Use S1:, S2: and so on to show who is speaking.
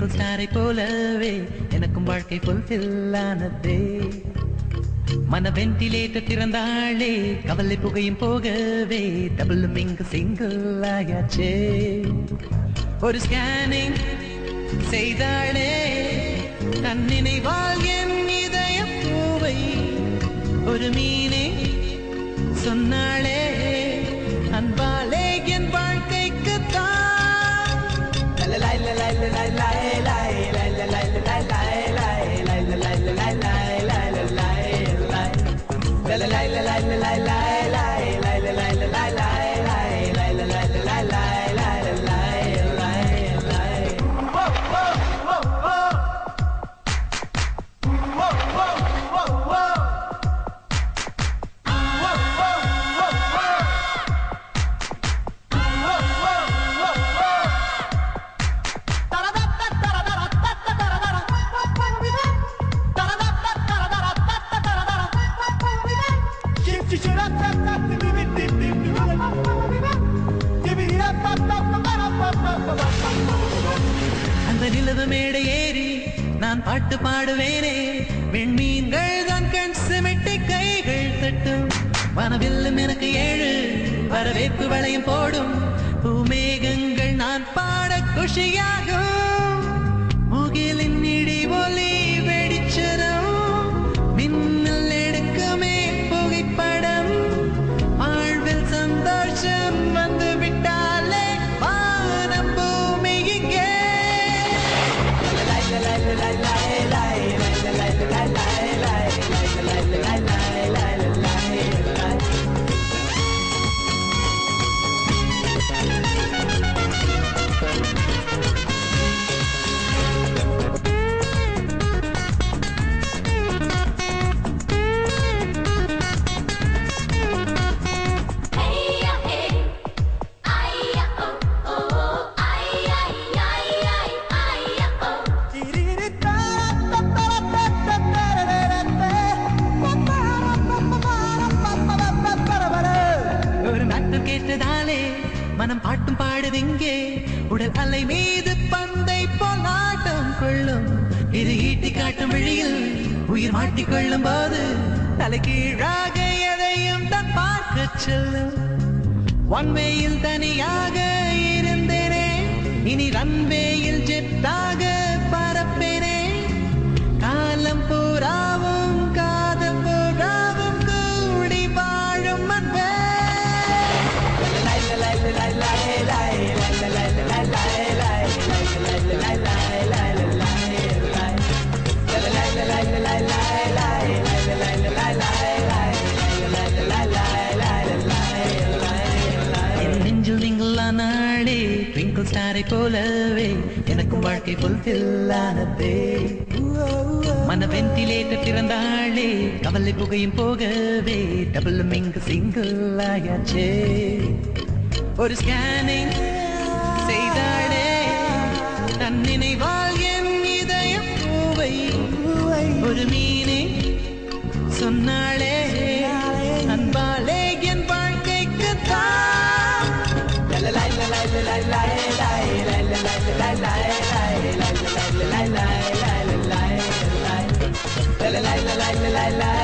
S1: Twinkle ஸ்டாரை போலவே எனக்கும் வாழ்க்கை ஃபுல்ஃபில் ஆனதே. மன வென்டிலேட்டர் திறந்தாளே, கவலை புகையும் போகவே டபுளும் இங்கு சிங்கிள் ஆயாச்சே. ஒரு ஸ்கேனிங் செய்தாளே, தன் நினைவால் என் இதய பூவை ஒரு மீனே சொன்னாளே, அன்பாலே என் வாழ்க்கைக்கு தான். அந்த நிலவு மேடை ஏறி நான் பாட்டு பாடுவேனே, விண்மீன்கள் தான் கண் சிமிட்டி கைகள் தட்டும், வனவில்லும் எனக்கு 7 வரவேற்பு வளையம் போடும், பூமேகங்கள் நான் பாட குஷியாகும், முகிலின் இடி ஒலி வெடிச்சதும் மின்னல் எடுக்குமே புகைப்படம், வாழ்வில் சந்தோஷம் வந்து விட்டாலே வானம் பூமி இங்கே. கேட்டதாலே மனம் பாட்டும் பாடுதிங்கே, உடல் அலை மீது பந்தை போல் ஆட்டம் கொள்ளும், இது ஈட்டி காட்டும் வழியில் உயிர் மாட்டிக்கொள்ளும் போது தலை கீழாக எதையும் தான் பார்க்க செல்லும். ஒன்வேயில் தனியாக இருந்தேனே, இனி ரன்வேயில் ஜெட்டாக பரப்பேனே, காலம் பூராவும் காதல் பூராவும் கூடி வாழும் அன்பே. என் நெஞ்சில் நீங்களானாளே, ட்விங்கிள் ஸ்டாரை போலவே எனக்கும் வாழ்க்கை ஃபுல்ஃபில் ஆனதே. மன வென்டிலேட்டர் திறந்தாளே, கவலை புகையும் போகவே டபுளும் இங்கு சிங்கிள் ஆயாச்சே. ஒரு ஸ்கேனிங் செய்தாளே, தன் நினைவால் என் இதய பூவை ஒரு மீனே சொன்னாளே, அன்பாலே என் வாழ்க்கைக்கு தான். la la la la la